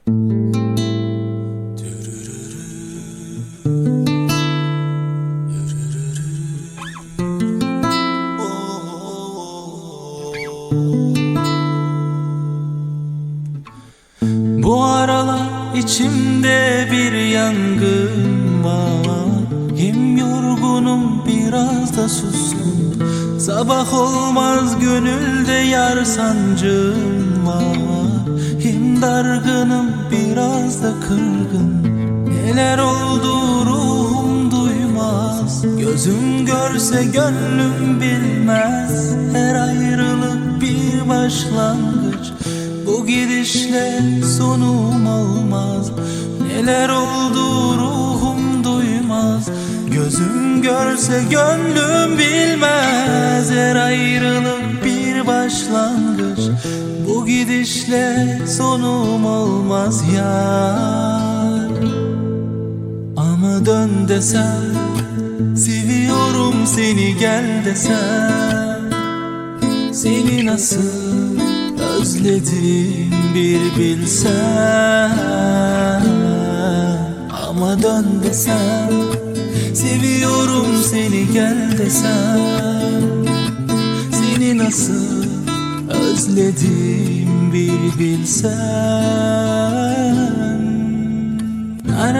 Bu aralar içimde bir yangın var. Hem yorgunum biraz da suskun. Sabah olmaz gönülde yar sancım var. Hem dargınım biraz da kırgın. Neler oldu ruhum duymaz. Gözüm görse gönlüm bilmez. Her ayrılık bir başlangıç. Bu gidişle sonum olmaz. Neler oldu ruhum duymaz. Gözüm görse gönlüm bilmez. Her ayrılık bir başlangıç. Bu gidişle sonum olmaz yar. Ama dön desem, seviyorum seni gel desem, seni nasıl özledim bir bilsen. Ama dön desem, seviyorum seni gel desem, seni nasıl özledim bir bilsen. Na